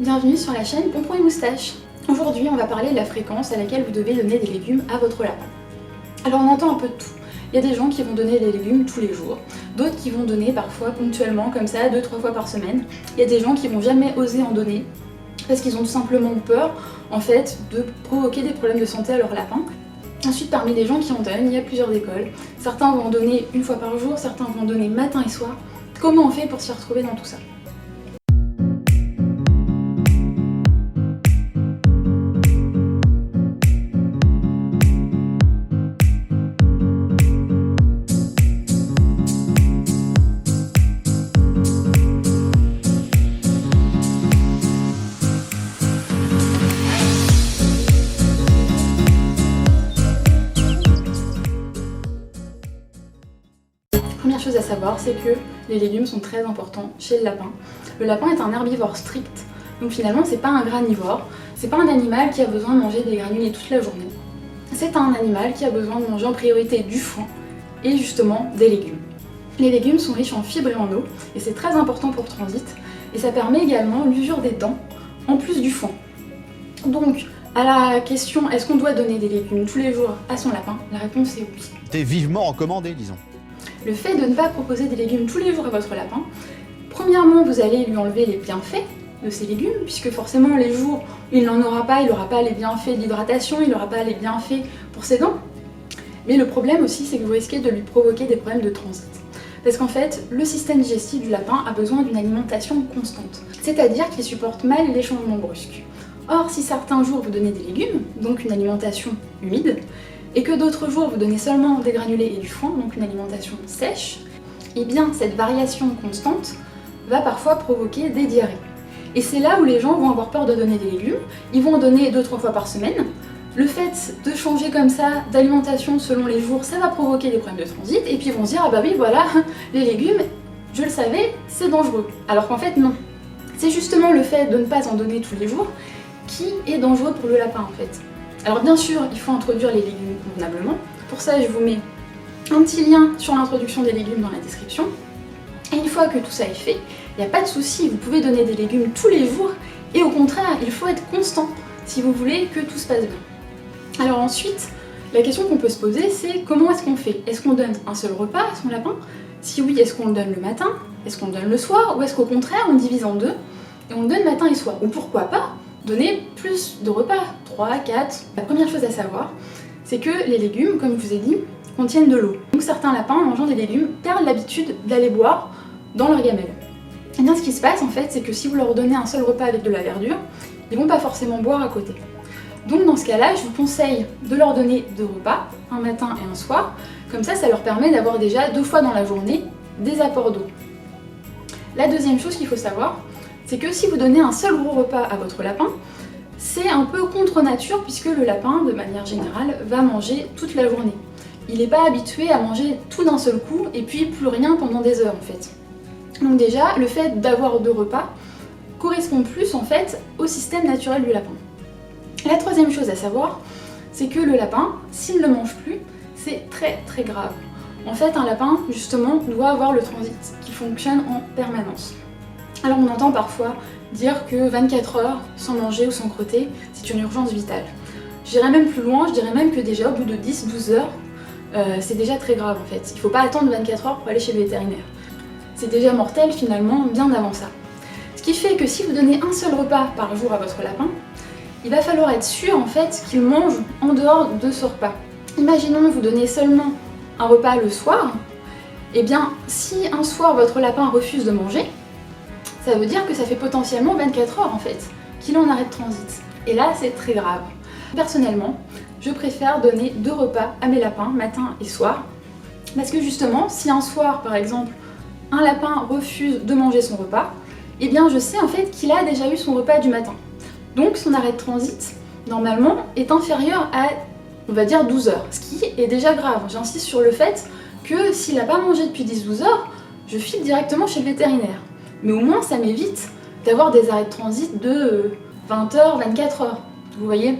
Bienvenue sur la chaîne Pompon et Moustache. Aujourd'hui, on va parler de la fréquence à laquelle vous devez donner des légumes à votre lapin. Alors on entend un peu de tout. Il y a des gens qui vont donner des légumes tous les jours, d'autres qui vont donner parfois ponctuellement comme ça 2-3 fois par semaine. Il y a des gens qui vont jamais oser en donner parce qu'ils ont tout simplement peur en fait de provoquer des problèmes de santé à leur lapin. Ensuite, parmi les gens qui en donnent, il y a plusieurs écoles. Certains vont en donner une fois par jour, certains vont en donner matin et soir. Comment on fait pour s'y retrouver dans tout ça ? Première chose à savoir, c'est que les légumes sont très importants chez le lapin. Le lapin est un herbivore strict, donc finalement c'est pas un granivore, c'est pas un animal qui a besoin de manger des granulés toute la journée. C'est un animal qui a besoin de manger en priorité du foin et justement des légumes. Les légumes sont riches en fibres et en eau, et c'est très important pour le transit, et ça permet également l'usure des dents, en plus du foin. Donc, à la question est-ce qu'on doit donner des légumes tous les jours à son lapin, la réponse est oui. T'es vivement recommandé, disons. Le fait de ne pas proposer des légumes tous les jours à votre lapin, premièrement, vous allez lui enlever les bienfaits de ces légumes, puisque forcément les jours où il n'en aura pas, il n'aura pas les bienfaits d'hydratation, il n'aura pas les bienfaits pour ses dents. Mais le problème aussi, c'est que vous risquez de lui provoquer des problèmes de transit. Parce qu'en fait, le système digestif du lapin a besoin d'une alimentation constante, c'est-à-dire qu'il supporte mal les changements brusques. Or, si certains jours vous donnez des légumes, donc une alimentation humide, et que d'autres jours vous donnez seulement des granulés et du foin, donc une alimentation sèche, et bien cette variation constante va parfois provoquer des diarrhées. Et c'est là où les gens vont avoir peur de donner des légumes, ils vont en donner 2-3 fois par semaine. Le fait de changer comme ça d'alimentation selon les jours, ça va provoquer des problèmes de transit, et puis ils vont se dire ah bah oui voilà, les légumes, je le savais, c'est dangereux. Alors qu'en fait non. C'est justement le fait de ne pas en donner tous les jours qui est dangereux pour le lapin en fait. Alors bien sûr, il faut introduire les légumes convenablement. Pour ça, je vous mets un petit lien sur l'introduction des légumes dans la description. Et une fois que tout ça est fait, il n'y a pas de souci, vous pouvez donner des légumes tous les jours. Et au contraire, il faut être constant si vous voulez que tout se passe bien. Alors ensuite, la question qu'on peut se poser, c'est comment est-ce qu'on fait ? Est-ce qu'on donne un seul repas à son lapin ? Si oui, est-ce qu'on le donne le matin ? Est-ce qu'on le donne le soir ? Ou est-ce qu'au contraire, on divise en deux et on le donne matin et soir ? Ou pourquoi pas donner plus de repas, 3, 4. La première chose à savoir, c'est que les légumes, comme je vous ai dit, contiennent de l'eau. Donc certains lapins, en mangeant des légumes, perdent l'habitude d'aller boire dans leur gamelle. Et bien ce qui se passe en fait, c'est que si vous leur donnez un seul repas avec de la verdure, ils vont pas forcément boire à côté. Donc dans ce cas-là, je vous conseille de leur donner 2 repas, un matin et un soir, comme ça leur permet d'avoir déjà 2 fois dans la journée des apports d'eau. La deuxième chose qu'il faut savoir, c'est que si vous donnez un seul gros repas à votre lapin, c'est un peu contre nature puisque le lapin, de manière générale, va manger toute la journée. Il n'est pas habitué à manger tout d'un seul coup et puis plus rien pendant des heures en fait. Donc déjà, le fait d'avoir 2 repas correspond plus en fait au système naturel du lapin. La troisième chose à savoir, c'est que le lapin, s'il ne mange plus, c'est très très grave. En fait, un lapin, justement, doit avoir le transit qui fonctionne en permanence. Alors on entend parfois dire que 24 heures sans manger ou sans crotter, c'est une urgence vitale. J'irais même plus loin, je dirais même que déjà au bout de 10-12 heures, c'est déjà très grave en fait. Il ne faut pas attendre 24 heures pour aller chez le vétérinaire. C'est déjà mortel finalement bien avant ça. Ce qui fait que si vous donnez un seul repas par jour à votre lapin, il va falloir être sûr en fait qu'il mange en dehors de ce repas. Imaginons vous donnez seulement un repas le soir, et bien si un soir votre lapin refuse de manger, ça veut dire que ça fait potentiellement 24 heures en fait, qu'il est en arrêt de transit. Et là, c'est très grave. Personnellement, je préfère donner 2 repas à mes lapins, matin et soir, parce que justement, si un soir, par exemple, un lapin refuse de manger son repas, eh bien je sais en fait qu'il a déjà eu son repas du matin. Donc son arrêt de transit, normalement, est inférieur à, on va dire, 12 heures, ce qui est déjà grave. J'insiste sur le fait que s'il n'a pas mangé depuis 10-12 heures, je file directement chez le vétérinaire. Mais au moins ça m'évite d'avoir des arrêts de transit de 20 heures, 24 heures. Vous voyez ?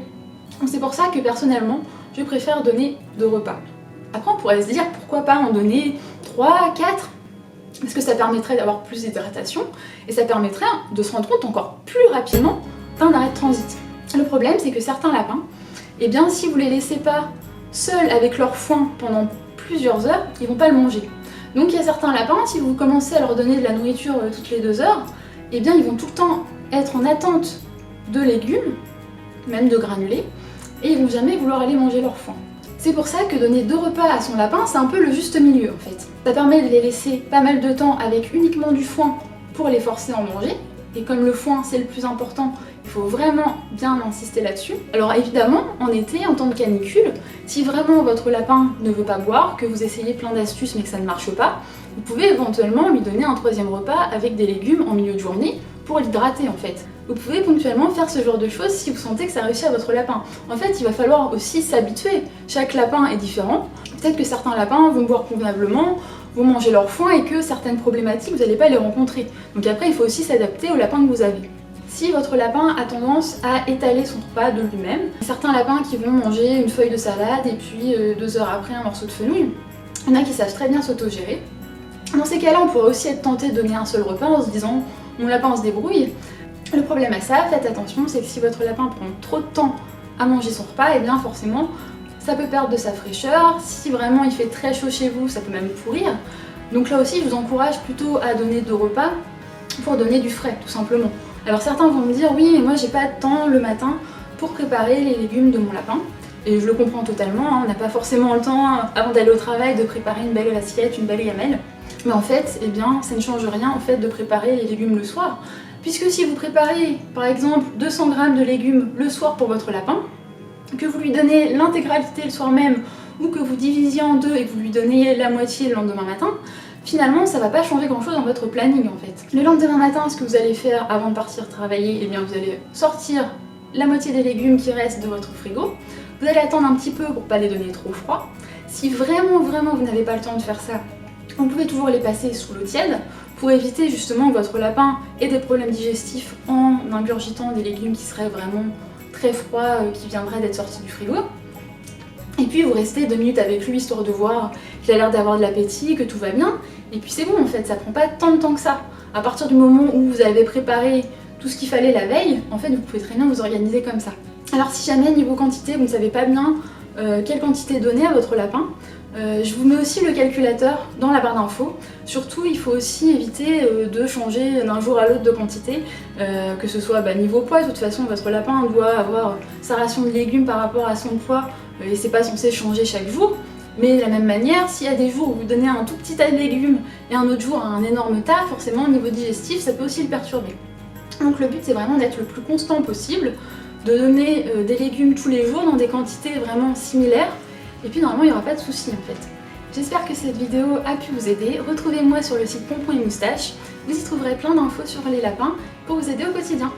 C'est pour ça que personnellement, je préfère donner 2 repas. Après on pourrait se dire pourquoi pas en donner 3, 4. parce que ça permettrait d'avoir plus d'hydratation et ça permettrait de se rendre compte encore plus rapidement d'un arrêt de transit. Le problème, c'est que certains lapins, eh bien, si vous les laissez pas seuls avec leur foin pendant plusieurs heures, ils vont pas le manger. Donc il y a certains lapins, si vous commencez à leur donner de la nourriture toutes les 2 heures, eh bien ils vont tout le temps être en attente de légumes, même de granulés, et ils vont jamais vouloir aller manger leur foin. C'est pour ça que donner 2 repas à son lapin, c'est un peu le juste milieu en fait. Ça permet de les laisser pas mal de temps avec uniquement du foin pour les forcer à en manger, et comme le foin c'est le plus important, il faut vraiment bien insister là-dessus. Alors évidemment, en été, en temps de canicule, si vraiment votre lapin ne veut pas boire, que vous essayez plein d'astuces mais que ça ne marche pas, vous pouvez éventuellement lui donner un 3e repas avec des légumes en milieu de journée pour l'hydrater en fait. Vous pouvez ponctuellement faire ce genre de choses si vous sentez que ça réussit à votre lapin. En fait, il va falloir aussi s'habituer. Chaque lapin est différent. Peut-être que certains lapins vont boire convenablement, vont manger leur foin et que certaines problématiques, vous n'allez pas les rencontrer. Donc après, il faut aussi s'adapter au lapin que vous avez. Si votre lapin a tendance à étaler son repas de lui-même, certains lapins qui vont manger une feuille de salade et puis 2 heures après un morceau de fenouil, il y en a qui savent très bien s'autogérer. Dans ces cas-là, on pourrait aussi être tenté de donner un seul repas en se disant « mon lapin se débrouille ». Le problème à ça, faites attention, c'est que si votre lapin prend trop de temps à manger son repas, et bien forcément, ça peut perdre de sa fraîcheur. Si vraiment il fait très chaud chez vous, ça peut même pourrir. Donc là aussi, je vous encourage plutôt à donner 2 repas pour donner du frais, tout simplement. Alors certains vont me dire « oui, mais moi j'ai pas de temps le matin pour préparer les légumes de mon lapin ». Et je le comprends totalement, hein, on n'a pas forcément le temps, avant d'aller au travail, de préparer une belle assiette, une belle gamelle. Mais en fait, eh bien, ça ne change rien en fait de préparer les légumes le soir. Puisque si vous préparez, par exemple, 200 g de légumes le soir pour votre lapin, que vous lui donnez l'intégralité le soir même, ou que vous divisiez en 2 et que vous lui donnez la moitié le lendemain matin, finalement, ça va pas changer grand chose dans votre planning en fait. Le lendemain matin, ce que vous allez faire avant de partir travailler, eh bien vous allez sortir la moitié des légumes qui restent de votre frigo. Vous allez attendre un petit peu pour pas les donner trop froid. Si vraiment vous n'avez pas le temps de faire ça, vous pouvez toujours les passer sous l'eau tiède pour éviter justement que votre lapin ait des problèmes digestifs en ingurgitant des légumes qui seraient vraiment très froids, qui viendraient d'être sortis du frigo. Et puis vous restez 2 minutes avec lui histoire de voir qu'il a l'air d'avoir de l'appétit, que tout va bien. Et puis c'est bon en fait, ça prend pas tant de temps que ça. À partir du moment où vous avez préparé tout ce qu'il fallait la veille, en fait vous pouvez très bien vous organiser comme ça. Alors si jamais niveau quantité vous ne savez pas bien quelle quantité donner à votre lapin, je vous mets aussi le calculateur dans la barre d'infos. Surtout, il faut aussi éviter de changer d'un jour à l'autre de quantité, que ce soit niveau poids. De toute façon, votre lapin doit avoir sa ration de légumes par rapport à son poids et c'est pas censé changer chaque jour. Mais de la même manière, s'il y a des jours où vous donnez un tout petit tas de légumes et un autre jour un énorme tas, forcément au niveau digestif, ça peut aussi le perturber. Donc le but, c'est vraiment d'être le plus constant possible, de donner des légumes tous les jours dans des quantités vraiment similaires. Et puis normalement il n'y aura pas de soucis en fait. J'espère que cette vidéo a pu vous aider. Retrouvez-moi sur le site Pompon et Moustache. Vous y trouverez plein d'infos sur les lapins pour vous aider au quotidien.